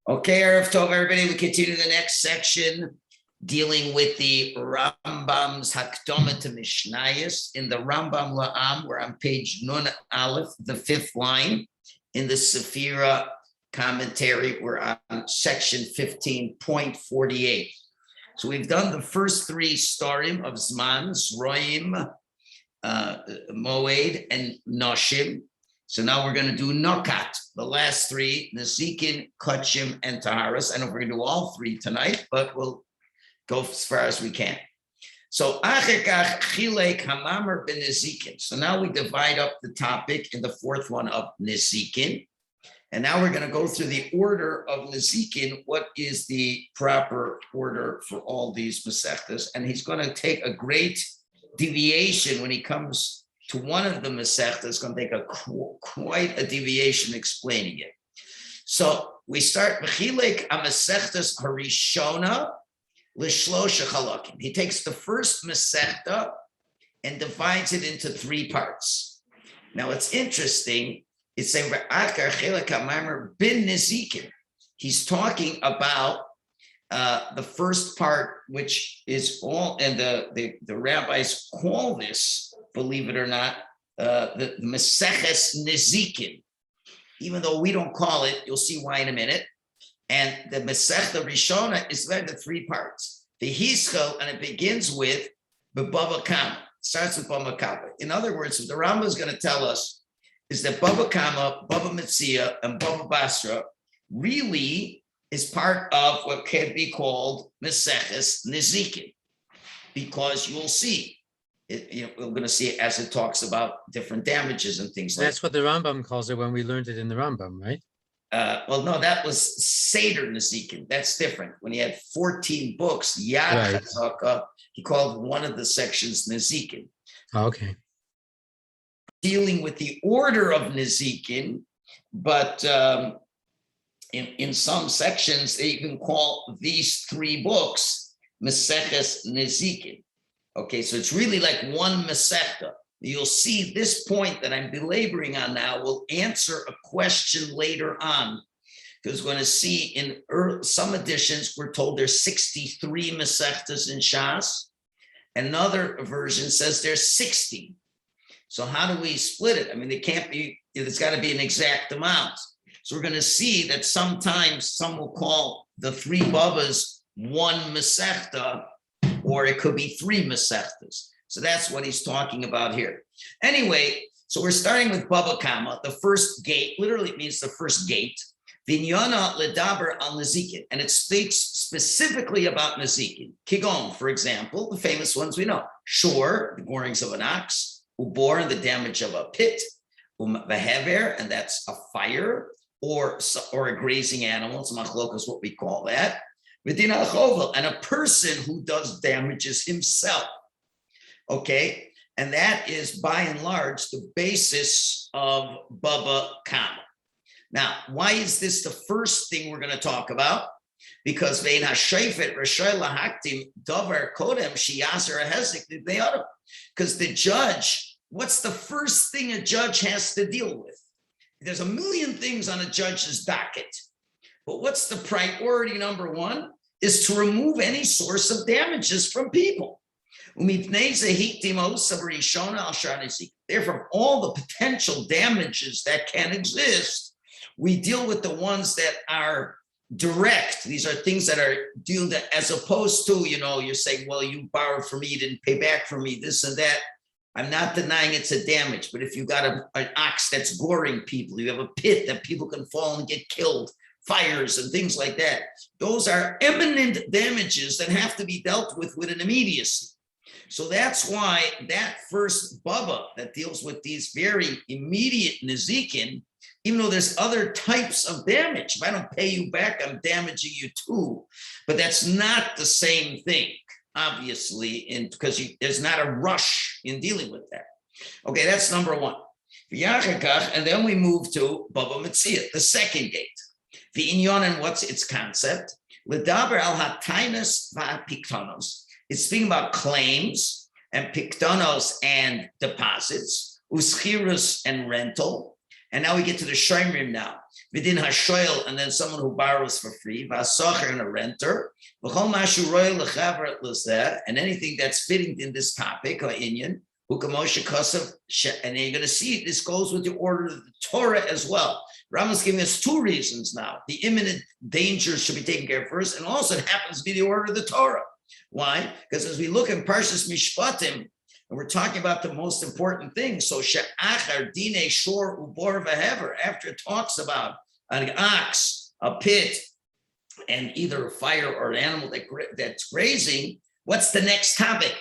Okay, Erev Tov, everybody. We continue the next section dealing with the Rambam's Hakdama to Mishnayos. In the Rambam La'am, we're on page Nun Aleph, the fifth line. In the Sephira commentary, we're on section 15.48. So we've done the first three starim of Zman, Zroim, Moed, and Noshim. So now we're going to do Nokat, the last three, Nezikin, Kutchim, and Taharas. I don't know if we're going to do all three tonight, but we'll go as far as we can. So Achekach Chilek Hamamer ben Nezikin. So now we divide up the topic in the fourth one of Nezikin. And now we're going to go through the order of Nezikin. What is the proper order for all these Masechtas? And he's going to take a great deviation when he comes to one of the Masechtas. It's going to take quite a deviation explaining it. So we start Mechilek Masechtas Harishona Lishlosha Chalakim. He takes the first Masechta and divides it into three parts. Now it's interesting. It's saying Akar Chilek Hamamer bin Nezikin. He's talking about the first part, which is all, and the rabbis call this, believe it or not, the Maseches Nezikin, even though we don't call it. You'll see why in a minute. And the Masechta Rishona is led to three parts. The Hischel, and it begins with the Baba Kama. Starts with Baba Kama. In other words, what the Rambam is going to tell us is that Baba Kama, Baba Metzia, and Baba Basra really is part of what can be called Maseches Nezikin, because you'll see it, we're going to see it as it talks about different damages and things like that. That's what the Rambam calls it when we learned it in the Rambam, right? Well, no, that was Seder Nezikin. That's different. When he had 14 books, Yad Chatzaka, he called one of the sections Nezikin. Okay. Dealing with the order of Nezikin, but in some sections, they even call these three books Maseches Nezikin. Okay, so it's really like one Masechta. You'll see this point that I'm belaboring on now will answer a question later on, because we're going to see in some editions, we're told there's 63 Masechtas in Shas. Another version says there's 60. So how do we split it? I mean, it's got to be an exact amount. So we're going to see that sometimes some will call the three Babas one Masechta, or it could be three Masechtas. So that's what he's talking about here. Anyway, so we're starting with Baba Kama, the first gate. Literally it means the first gate. Vinyana ledaber al Nezikin, and it speaks specifically about Nezikin. Kigon, for example, the famous ones we know. Shor, the gorings of an ox. Ubor, the damage of a pit. Vehever, and that's a fire, or a grazing animal. It's machlok is what we call that. V'dina chovel, and a person who does damages himself. Okay, and that is by and large the basis of Baba Kama. Now, why is this the first thing we're going to talk about? Because vein hashayfet rashay lahaktim davar kodem shiyaser hezek b'nei. Because the judge, what's the first thing a judge has to deal with? There's a million things on a judge's docket, but what's the priority number one? Is to remove any source of damages from people. Therefore, all the potential damages that can exist, we deal with the ones that are direct. These are things that are dealt with, as opposed to, you're saying, well, you borrowed from me, you didn't pay back from me, this and that. I'm not denying it's a damage, but if you got an ox that's goring people, you have a pit that people can fall and get killed, fires and things like that. Those are imminent damages that have to be dealt with an immediacy. So that's why that first Baba that deals with these very immediate Nezikin, even though there's other types of damage. If I don't pay you back, I'm damaging you too. But that's not the same thing, obviously, because there's not a rush in dealing with that. Okay, that's number one. And then we move to Baba Metzia, the second gate. The inyon, and what's its concept? Ledaber al hatainas va'piktonos. It's speaking about claims and piktonos and deposits, uschirus and rental, And now we get to the Shomrim now. Within Hashoil, and then someone who borrows for free, Vasacher and a renter, and anything that's fitting in this topic or Inyan, and you're going to see this goes with the order of the Torah as well. Rambam's giving us two reasons now. The imminent dangers should be taken care of first, and also it happens to be the order of the Torah. Why? Because as we look in Parshas Mishpatim, and we're talking about the most important thing, so she'achar dine shor ubor v'hever, after it talks about an ox, a pit, and either a fire or an animal that's grazing, what's the next topic?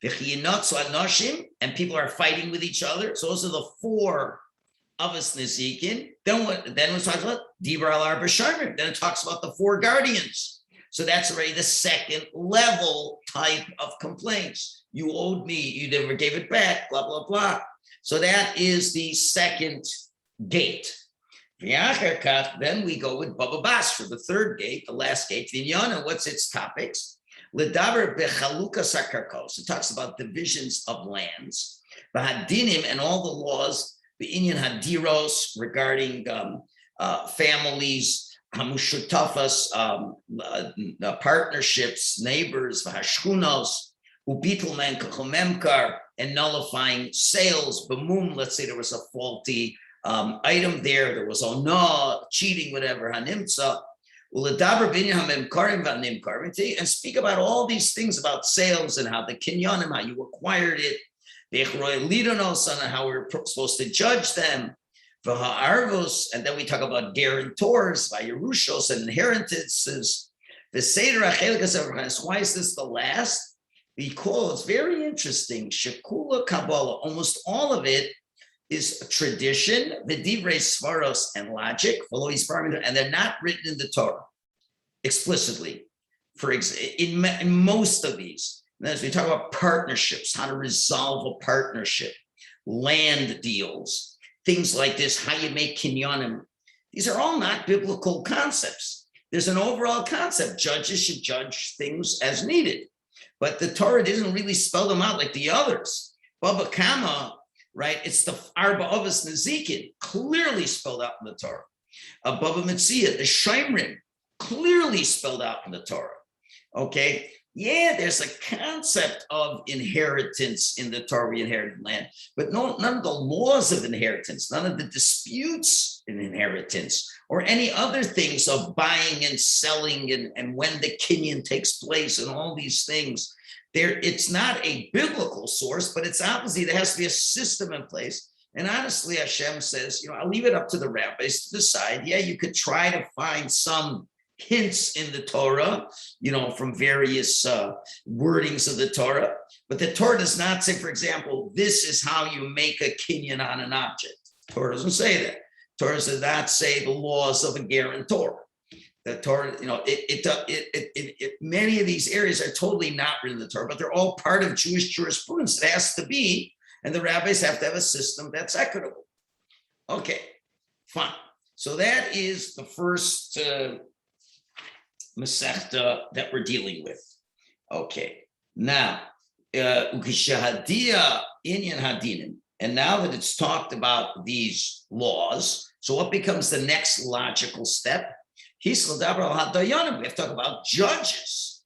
And people are fighting with each other. So those are the four avos nezikin. Then we talk about Dibur al Arba Shomrim. Then it talks about the four guardians. So that's already the second level type of complaints. You owed me, you never gave it back, blah, blah, blah. So that is the second gate. Then we go with Baba Basra, the third gate, the last gate. And what's its topics? Ledaber bechalukas hakarkos. It talks about divisions of lands. V'hadinim, and all the laws, the Inyan hadiros regarding families, hamushutafas, partnerships, neighbors, v'hashchunos, ubitlmen kachomemkar, and nullifying sales. B'mum, let's say there was a faulty item there was cheating, whatever, hanimtza. And speak about all these things about sales and how the kinyanim, how you acquired it, and how we're supposed to judge them, and then we talk about guarantors, vayerushos, and inheritances. Why is this the last? Because it's very interesting. Shekula Kabbalah, almost all of it is tradition, the divrei svaros, and logic, and they're not written in the Torah explicitly. For example, in most of these, and as we talk about partnerships, how to resolve a partnership, land deals, things like this, how you make kinyanim, these are all not biblical concepts. There's an overall concept. Judges should judge things as needed, but the Torah doesn't really spell them out like the others. Baba Kama, right? It's the Arba Avos Nezikin, clearly spelled out in the Torah. Baba Metzia, the Shomrim, clearly spelled out in the Torah. Okay, yeah, there's a concept of inheritance in the Torah, we inherited land, but none of the laws of inheritance, none of the disputes in inheritance, or any other things of buying and selling and when the kinyan takes place and all these things. It's not a biblical source, but it's obviously there has to be a system in place. And honestly, Hashem says, I'll leave it up to the rabbis to decide. Yeah, you could try to find some hints in the Torah, from various wordings of the Torah, but the Torah does not say, for example, this is how you make a kinyan on an object. The Torah doesn't say that. The Torah does not say the laws of a guarantor. The Torah, many of these areas are totally not written in the Torah, but they're all part of Jewish jurisprudence. It has to be, and the rabbis have to have a system that's equitable. Okay, fine. So that is the first Masechta that we're dealing with. Okay, now, Ukishahadia Inyan Hadinim, and now that it's talked about these laws, so what becomes the next logical step? We have to talk about judges.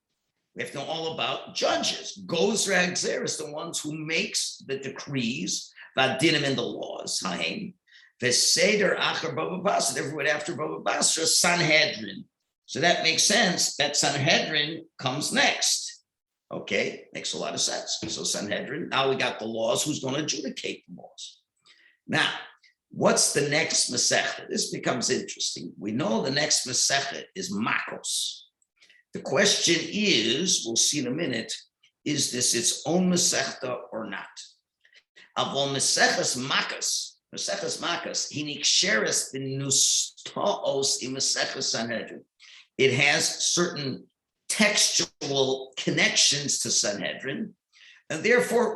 We have to know all about judges. Gozra Gzer is the ones who makes the decrees, Vadinim, and the laws. Veseder Acher Baba Basra, everyone after Baba Basra, Sanhedrin. So that makes sense that Sanhedrin comes next. Okay, makes a lot of sense. So Sanhedrin, now we got the laws, who's going to adjudicate the laws? Now, what's the next Masechta? This becomes interesting. We know the next Masechta is Makos. The question is, we'll see in a minute, is this its own Masechta or not? Avol Maseches Makos, Hiniksheres Binustaos in Maseches Sanhedrin. It has certain textual connections to Sanhedrin, and therefore,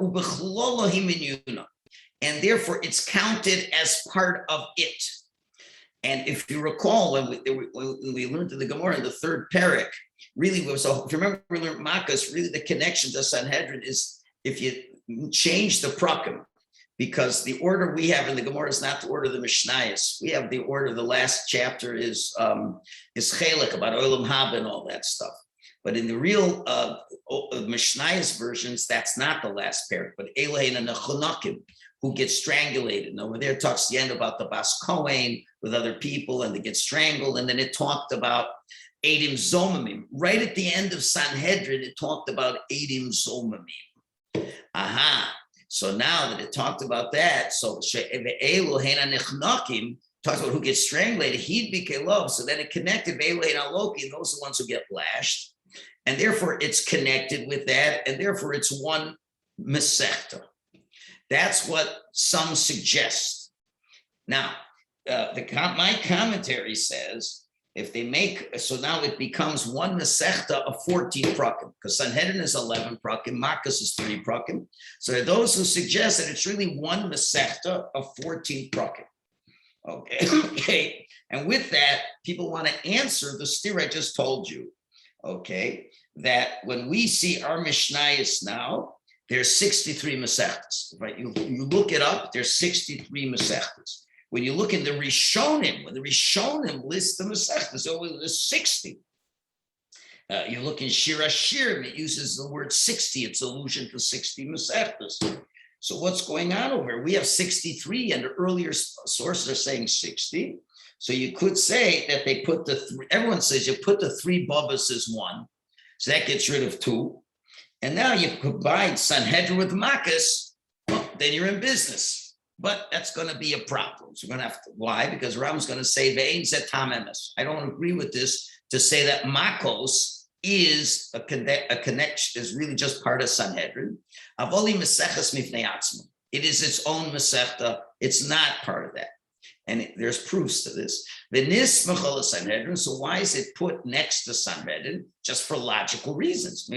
and therefore it's counted as part of it. And if you recall, when we learned in the Gemara in the third parak, really was, if you remember, we learned Makkos, really the connection to Sanhedrin is if you change the prakim, because the order we have in the Gemara is not the order of the Mishnayos. We have the order. The last chapter is Chelek about Olam Haba and all that stuff. But in the real Mishnayos versions, that's not the last parak, but Elohein and Nechunakim, who get strangulated. And over there it talks the end about the Bas Kohen with other people, and they get strangled. And then it talked about Edim Zomamim. Right at the end of Sanhedrin, it talked about Edim Zomamim. Aha. So now that it talked about that, so Elohein and Nechunakim talks about who gets strangulated, he'd be Kelov. So then it connected Elohein and Loki, and those are the ones who get lashed. And therefore it's connected with that, and therefore it's one Masechta. That's what some suggest. Now, my commentary says, if they make, so now it becomes one Masechta of 14 prakim, because Sanhedrin is 11 prakim, Makkas is 3 prakim. So there are those who suggest that it's really one Masechta of 14 prakim. Okay. And with that, people want to answer the steer I just told you. Okay, that when we see our Mishnayos now, there's 63 Masechtas, right? You look it up, there's 63 Masechtas. When you look in the Rishonim, when the Rishonim list the Masechtas, there's 60. You look in Shir Hashirim, it uses the word 60, it's allusion to 60 Masechtas. So what's going on over here? We have 63, and the earlier sources are saying 60. So you could say that they put everyone says you put the 3 Bubbas as 1. So that gets rid of 2. And now you combine Sanhedrin with Makkas, well, then you're in business. But that's going to be a problem. So we're going to have to, why? Because Rambam's going to say, Ve'ein zeh tam emes. I don't agree with this to say that Makos is a connection, is really just part of Sanhedrin. Avoli Meseches Mifnei Atzmo. It is its own Masechta. It's not part of that. And there's proofs to this. V'nis mechol Sanhedrin. So why is it put next to Sanhedrin? Just for logical reasons.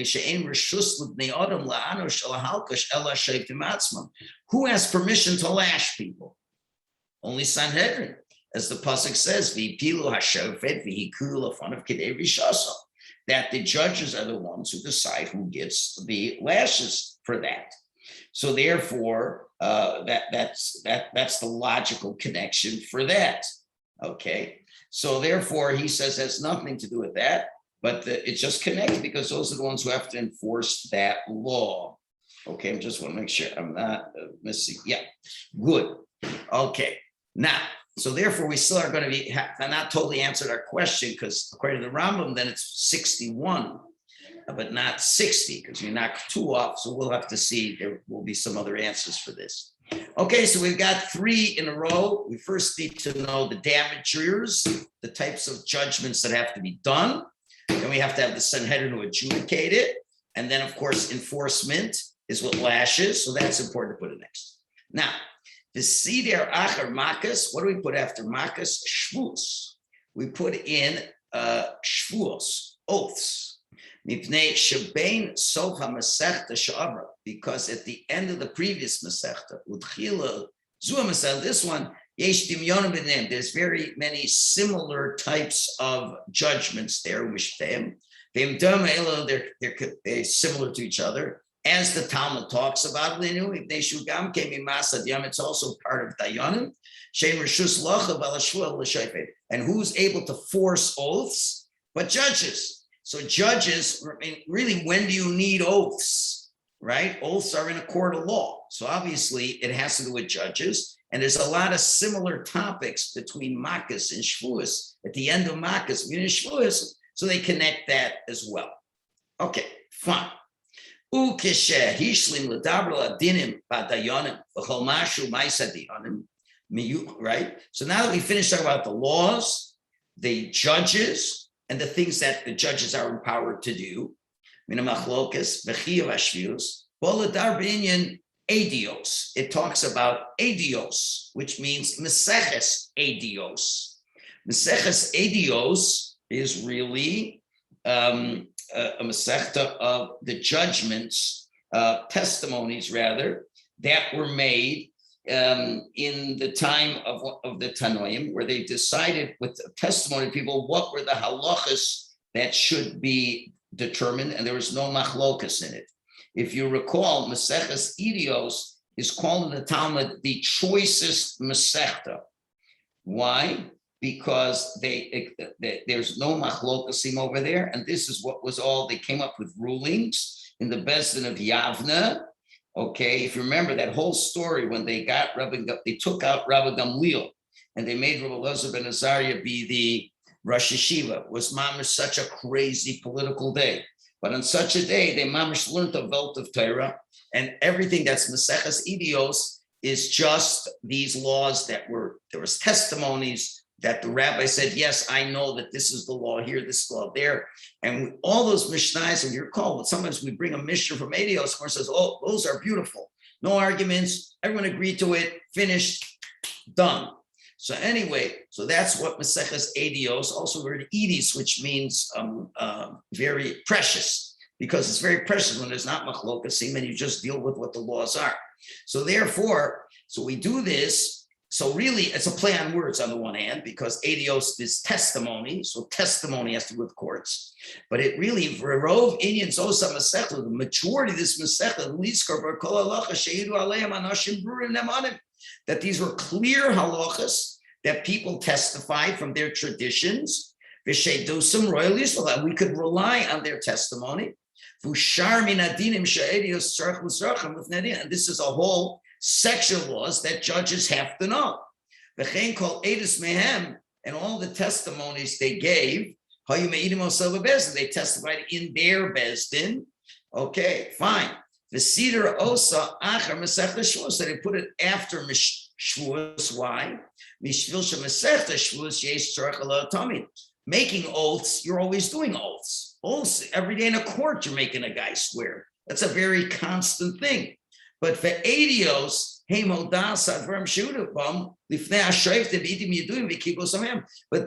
Who has permission to lash people? Only Sanhedrin, as the pasuk says, "V'pilu hashofet v'hikulu lefanav kidei rishaso." That the judges are the ones who decide who gets the lashes for that. So therefore, that's the logical connection for that. Okay, so therefore he says it has nothing to do with that, but it's just connected because those are the ones who have to enforce that law. Okay, I just want to make sure I'm not missing. Yeah, good. Okay, now, so therefore we still are going to have not totally answered our question, because according to the Rambam, then it's 61. But not 60, because you knock 2 off. So we'll have to see. There will be some other answers for this. Okay, so we've got 3 in a row. We first need to know the damagers, the types of judgments that have to be done. Then we have to have the Sanhedrin to adjudicate it. And then, of course, enforcement is what lashes. So that's important to put it next. Now, the Sider Achar Makkas, what do we put after Makkas? Shvuos. We put in Shvuos, oaths. Because at the end of the previous Masechta, this one, there's very many similar types of judgments there. They're similar to each other. As the Talmud talks about, it's also part of Dayanim. And who's able to force oaths? But judges. So judges, really, when do you need oaths, right? Oaths are in a court of law. So obviously it has to do with judges. And there's a lot of similar topics between Makkas and Shvuos. At the end of Makkas, so they connect that as well. Okay, fine. Right? So now that we finished talking about the laws, the judges, and the things that the judges are empowered to do, adios. It talks about adios, which means Meseches adios. Meseches adios is really a Masechta of the judgments, testimonies rather, that were made in the time of the Tanoim, where they decided with the testimony of people what were the halachas that should be determined, and there was no machlokas in it. If you recall, Maseches Idios is called in the Talmud the choicest Masechta. Why? Because there's no machlokasim over there, and this is what was all, they came up with rulings in the Beis Din of Yavna. Okay, if you remember that whole story when they got they took out Rabbi Gamliel and they made Rabbi Elazar ben Azariah be the Rosh Yeshiva. Was mamish such a crazy political day, but on such a day they mamish learned the Welt of Torah, and everything that's Maseches Idios is just these laws that were, there was testimonies that the rabbi said, yes, I know that this is the law here, this is the law there. And all those Mishnahs, if you recall, sometimes we bring a Mishnah from Adios where it says, oh, those are beautiful. No arguments, everyone agreed to it, finished, done. So anyway, so that's what Maseches Adios, also the word edis, which means very precious, because it's very precious when there's not machlokasim and you just deal with what the laws are. So therefore, so we do this. So really, it's a play on words on the one hand, because adios is testimony. So testimony has to do with courts. But it really, Verov Inyan's Osa Masechta, the majority of this Masechta, that these were clear halachas that people testified from their traditions. We could rely on their testimony. And this is a whole section of laws that judges have to know. And all the testimonies they gave, they testified in their Beis Din. Okay, fine. The Seder Osa Achar Masechta Shavuos, so they put it after Shavuos. Why? Making oaths, you're always doing oaths. Oaths, every day in a court, you're making a guy swear. That's a very constant thing. But for adios, but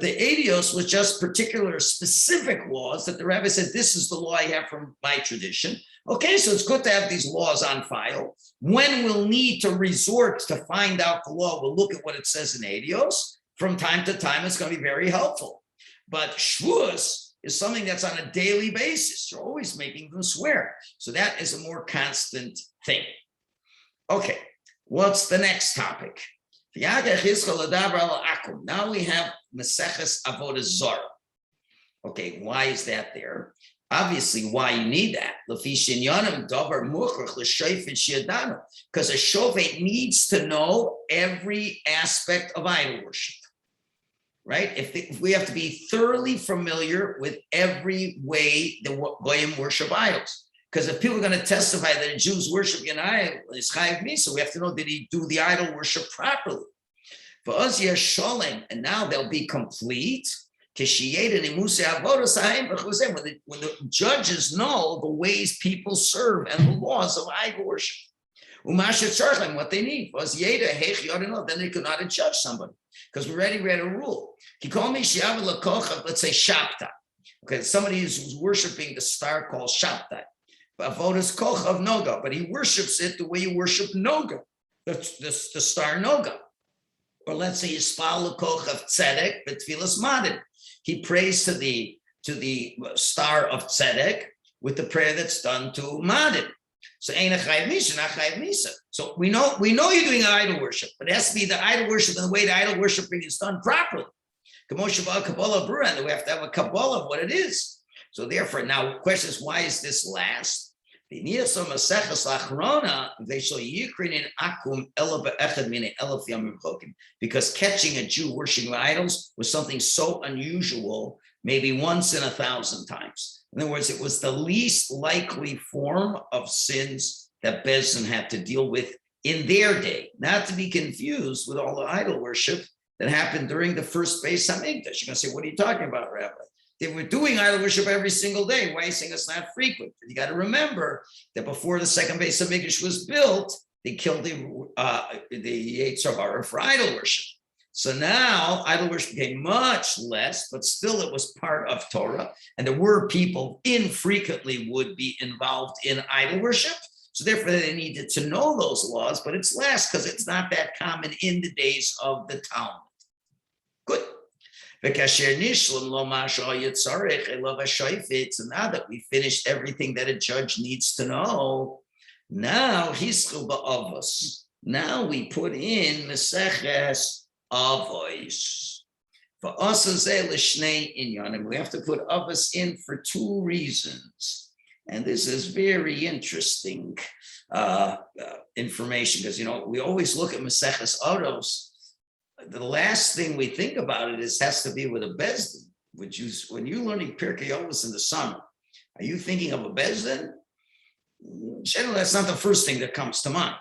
the adios was just particular specific laws that the rabbi said, this is the law I have from my tradition. Okay, so it's good to have these laws on file. When we'll need to resort to find out the law, we'll look at what it says in adios. From time to time, it's going to be very helpful. But Shavuos is something that's on a daily basis. You're always making them swear. So that is a more constant thing. Okay, what's the next topic? Now we have Maseches Avodah Zarah. Okay, why is that there? Obviously, why you need that. Because a shofet needs to know every aspect of idol worship. Right? If we have to be thoroughly familiar with every way the Goyim worship idols. Because if people are going to testify that Jews worship an idol, it's chayiv misa, we have to know, did he do the idol worship properly? For us, sholem, and now they'll be complete. When the judges know the ways people serve and the laws of idol worship. What they need was then they could not judge somebody. Because we already read a rule. He called me let's say Shabtai. Okay, somebody who's worshiping the star called Shabtai. Avodas Kochav Noga, but he worships it the way you worship Noga, the star Noga. Or let's say Yispal Kochav Tzedek, but Tfilas Madin. He prays to the star of Tzedek with the prayer that's done to Madin. So ain't a chayiv misa, not chayiv misa. So we know you're doing idol worship, but it has to be the idol worship and the way the idol worshiping is done properly. And we have to have a Kabbalah of what it is. So therefore, now the question is, why is this last? Because catching a Jew worshiping idols was something so unusual, maybe once in 1,000 times. In other words, it was the least likely form of sins that Beis Din had to deal with in their day, not to be confused with all the idol worship that happened during the first Beis Hamikdash. You're going to say, what are you talking about, Rabbi? They were doing idol worship every single day. Why are you saying it's not frequent? You got to remember that before the second Beis Hamikdash was built, they killed the Yetzer Hara for idol worship. So now idol worship became much less, but still it was part of Torah. And there were people infrequently would be involved in idol worship. So therefore they needed to know those laws, but it's less because it's not that common in the days of the Talmud. Good. So now that we finished everything that a judge needs to know, Now Hischu ba'avos. Now we put in Meseches Avos. For us as Lishnei Inyanim, we have to put Avos in for two reasons. And this is very interesting information because, we always look at Meseches Avos. The last thing we think about it has to be with a Bezdin. When you're learning Pirkei Avos in the summer, are you thinking of a Bezdin? Generally, that's not the first thing that comes to mind.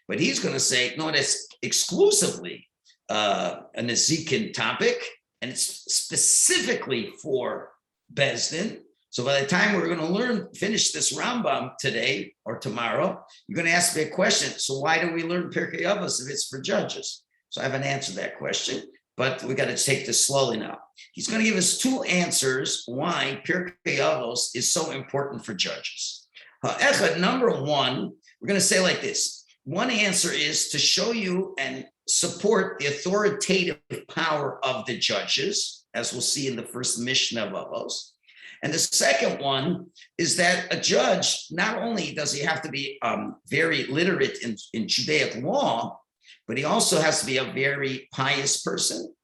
But he's going to say, no, that's exclusively a Nezikin topic, and it's specifically for Bezdin. So by the time we're going to finish this Rambam today or tomorrow, you're going to ask me a question. So why do we learn Pirkei Avos if it's for judges? So I haven't answered that question, but we got to take this slowly now. He's going to give us two answers why Pirkei Avos is so important for judges. Number one, we're going to say like this. One answer is to show you and support the authoritative power of the judges, as we'll see in the first Mishne of Avos. And the second one is that a judge, not only does he have to be very literate in Judaic law, but he also has to be a very pious person.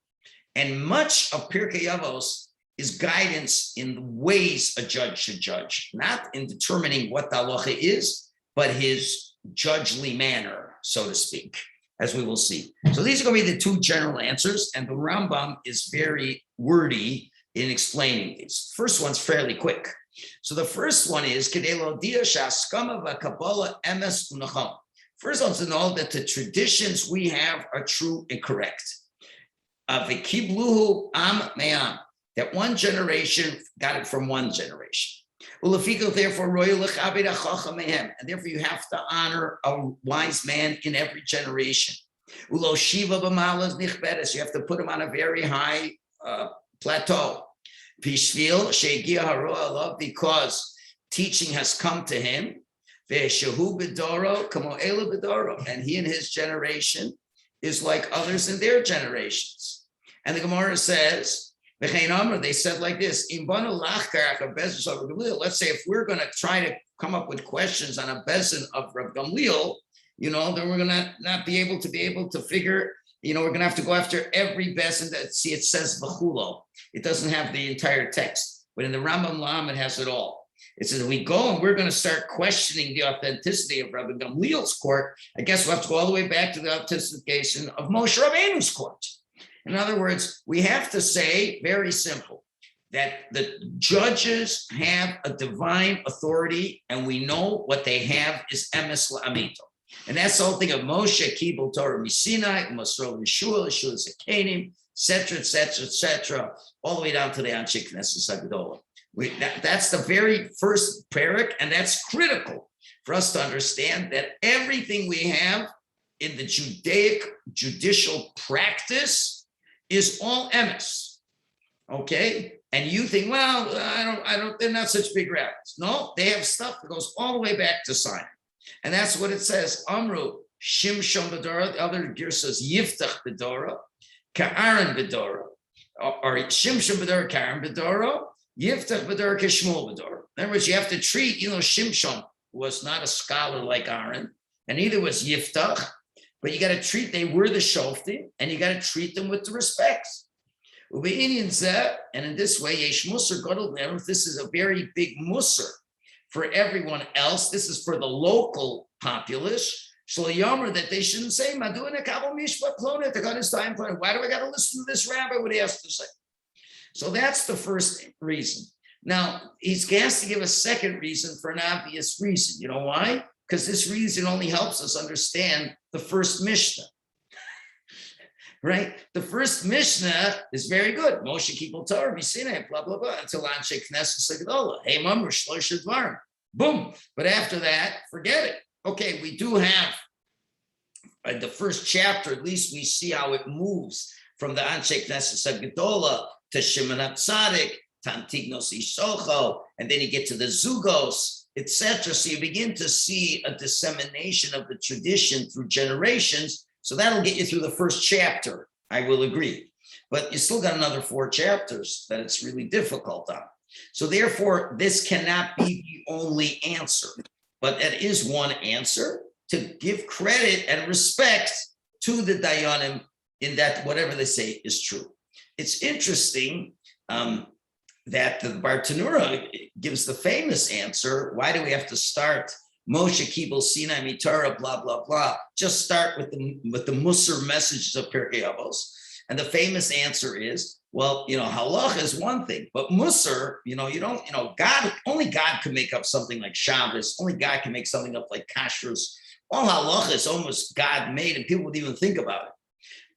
And much of Pirkei Avos is guidance in the ways a judge should judge, not in determining what the halacha is, but his judgely manner, so to speak, as we will see. So these are going to be the two general answers, and the Rambam is very wordy in explaining these. First one's fairly quick. So the first one is, first one's to know that the traditions we have are true and correct. That one generation got it from one generation. Therefore, and therefore you have to honor a wise man in every generation. You have to put him on a very high plateau. Because teaching has come to him. And he and his generation is like others in their generations. And the Gemara says, they said like this, let's say if we're going to try to come up with questions on a bezin of Rabbi Gamliel, then we're going to not be able to figure, we're going to have to go after every bezin that, see, it says v'chulo. It doesn't have the entire text, but in the Rambam Lam, it has it all. It says we go and we're going to start questioning the authenticity of Rabbi Gamliel's court. I guess we'll have to go all the way back to the authentication of Moshe Rabbeinu's court. In other words, we have to say, very simple, that the judges have a divine authority, and we know what they have is emes la'amito. And that's the whole thing of Moshe, Kibul Torah Misinai, Masro Yeshua, Yeshua Zekanim, etc., all the way down to the Anshe Knesset Hagdolah. That's the very first parak, and that's critical for us to understand that everything we have in the Judaic judicial practice is all emes, okay? And you think, well, I don't, they're not such big rabbis. No, they have stuff that goes all the way back to Sinai. And that's what it says. Amru, Shimshon Bedorah, the other gear says Yiftach Bedorah, Ka'aron Bedorah, or Shimshon Bedorah, Ka'aron Bedorah, Yiftach Bedorah, Kishmol Bedorah. In other words, you have to treat, Shimshon was not a scholar like Aaron, and neither was Yiftach, but you got to treat, they were the shoftim, and you got to treat them with the respect. And in this way, Yesh Musar Gadol, this is a very big musar for everyone else. This is for the local populace. Shloyomer, that they shouldn't say, why do I got to listen to this rabbi, what he has to say? So that's the first reason. Now, he's asked to give a second reason for an obvious reason. You know why? Because this reason only helps us understand the first Mishnah, right? The first Mishnah is very good. Moshe Kibul Torah, Misinai, blah, blah, blah, until Anshe Knesset Hagdolah. Hey, Mamru, Shlosh Dvarim. Boom. But after that, forget it. Okay, we do have the first chapter, at least we see how it moves from the Anshe Knesset Hagdolah to Shimon HaTzadik, to Antignos Isocho, and then you get to the Zugos, etc. So you begin to see a dissemination of the tradition through generations. So that'll get you through the first chapter, I will agree. But you still got another 4 chapters that it's really difficult on. So therefore, this cannot be the only answer. but that is one answer to give credit and respect to the Dayanim in that whatever they say is true. It's interesting that the Bartanura gives the famous answer. Why do we have to start Moshe Kibel Sinai Mitara, blah, blah, blah? Just start with the Musar messages of Pirkei Avos. And the famous answer is, well, halacha is one thing, but Musar, God, only God can make up something like Shabbos. Only God can make something up like Kashrus. All halacha is almost God made, and people would even think about it.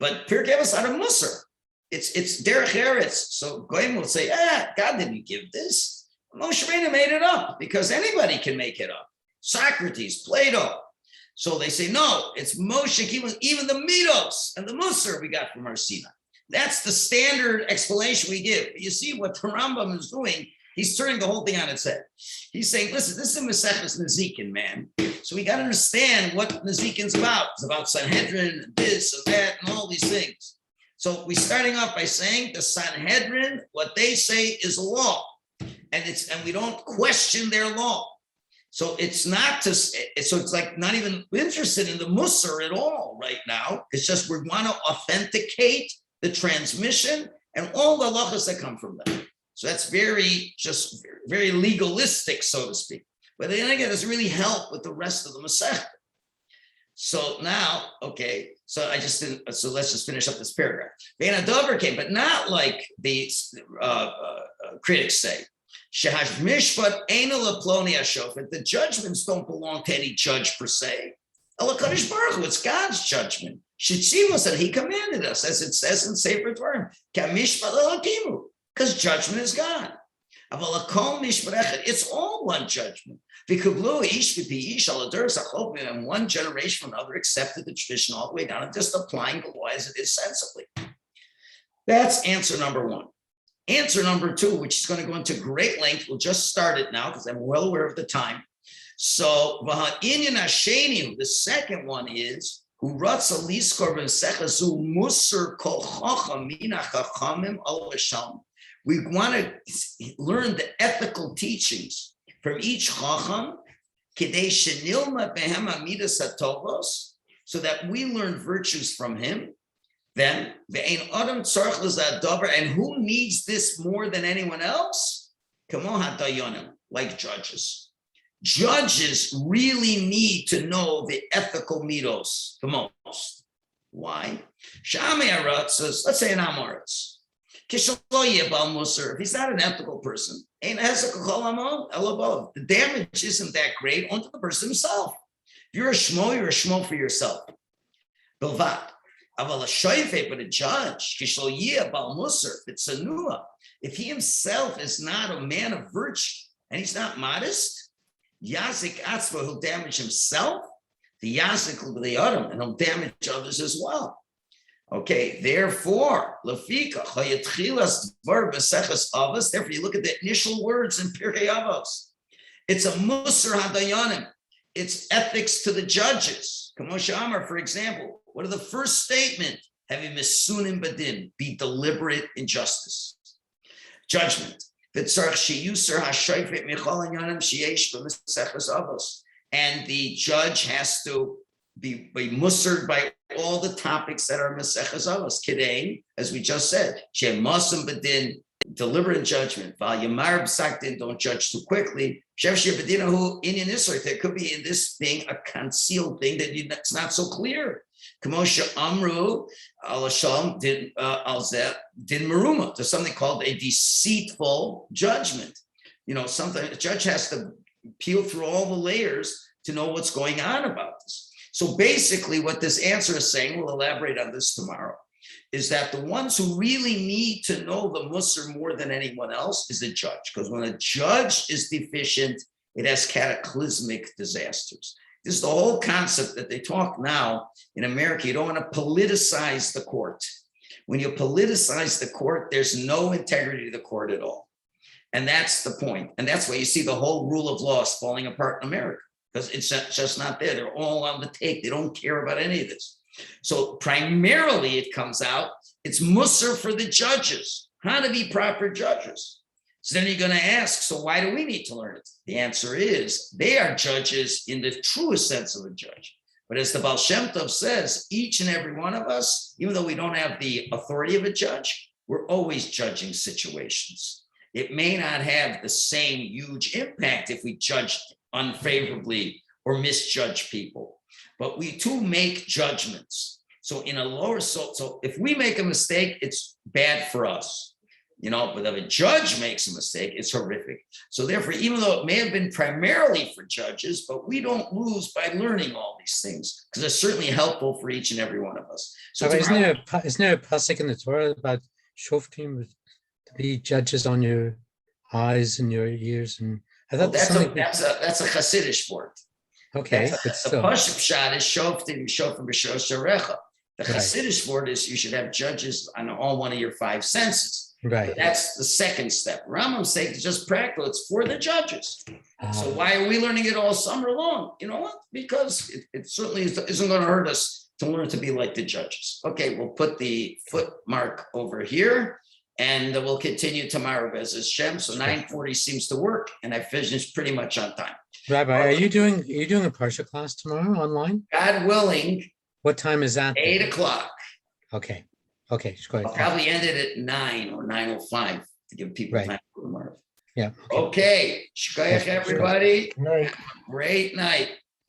But Pirkei Avos are a Musar. It's derech eretz. So Goyim will say, God didn't give this. Moshe Rabbeinu made it up because anybody can make it up. Socrates, Plato. So they say, no, it's Moshe, even the Midos and the Musar we got from our Sinai. That's the standard explanation we give. You see what the Rambam is doing, he's turning the whole thing on its head. He's saying, listen, this is a Maseches Nezikin, man. So we got to understand what Nezikin's about. It's about Sanhedrin, this and that, and all these things. So we're starting off by saying the Sanhedrin, what they say is law. And we don't question their law. So it's like not even interested in the Musar at all right now. It's just we want to authenticate the transmission and all the halachas that come from them. So that's very legalistic, so to speak. But then again, it doesn't really help with the rest of the Masechta. So now, okay, so let's just finish up this paragraph. Ve'en hadavar came, but not like the critics say. Shehash mishpat eina leploni hashofet. The judgments don't belong to any judge per se. Ela Kadosh Baruch Hu, it's God's judgment. Shitzivos, that He commanded us, as it says in Sefer Torah, Kamishpat Elokimu, because judgment is God. Aval hakol mishpat echad. It's all one judgment. V'kublu ish v'pi ish al adur zachol, and one generation from another accepted the tradition all the way down and just applying the law as it is sensibly. That's answer number one. Answer number two, which is going to go into great length, we'll just start it now because I'm well aware of the time. So, the second one is, we want to learn the ethical teachings from each chacham, so that we learn virtues from him. Then, and who needs this more than anyone else? Like judges. Judges really need to know the ethical midos the most. Why? Let's say an Amoritz. If he's not an ethical person, the damage isn't that great onto the person himself. If you're a shmo for yourself. But a judge, if he himself is not a man of virtue and he's not modest, Yazik Atzva, he'll damage himself, the Yazik will be the Adam, and he'll damage others as well. Okay, therefore, Lafika, therefore you look at the initial words in Pirkei Avos. It's a Musar Hadayanim. It's ethics to the judges. Kamosha Amar, for example, what are the first statement? Having misunim badin, be deliberate in justice. Judgment. And the judge has to be musard by all the topics that are Maseches Avos. Kidei, as we just said, she'emasim badin, deliberate in judgment. V'al psak, don't judge too quickly. There could be in this thing a concealed thing that's not so clear. Kamosha Amru Alasham din Maruma. There's something called a deceitful judgment. Something a judge has to peel through all the layers to know what's going on about this. So basically, what this answer is saying, we'll elaborate on this tomorrow, is that the ones who really need to know the Musar more than anyone else is the judge. Because when a judge is deficient, it has cataclysmic disasters. This is the whole concept that they talk now in America. You don't want to politicize the court. When you politicize the court, there's no integrity to the court at all. And that's the point. And that's why you see the whole rule of law is falling apart in America, because it's just not there. They're all on the take. They don't care about any of this. So primarily it comes out, it's Musar for the judges, how to be proper judges. So then you're going to ask, so why do we need to learn it? The answer is they are judges in the truest sense of a judge. But as the Baal Shem Tov says, each and every one of us, even though we don't have the authority of a judge, we're always judging situations. It may not have the same huge impact if we judge unfavorably or misjudge people, but we too make judgments. So in a lower, so if we make a mistake, it's bad for us. But if a judge makes a mistake, it's horrific. So therefore, even though it may have been primarily for judges, but we don't lose by learning all these things because it's certainly helpful for each and every one of us. So isn't there a pasuk in the Torah about shoftim to be judges on your eyes and your ears? And I thought that's a Hasidic word. Okay, the Pashup shot is shoftim b'shosharecha. The Hasidic word is you should have judges on all one of your five senses. Right. That's the second step. Rambam says it's just practical. It's for the judges. So why are we learning it all summer long? You know what? Because it certainly isn't going to hurt us to learn to be like the judges. Okay, we'll put the foot mark over here and we'll continue tomorrow as a Shem. So 9:40 seems to work and I finished pretty much on time. Rabbi, are you doing a Parsha class tomorrow online? God willing. What time is that? 8 o'clock. Okay. Okay, I'll probably end it at 9 or 9:05 to give people time for tomorrow. Yeah. Okay. Shkoyach, everybody. Night. Great night.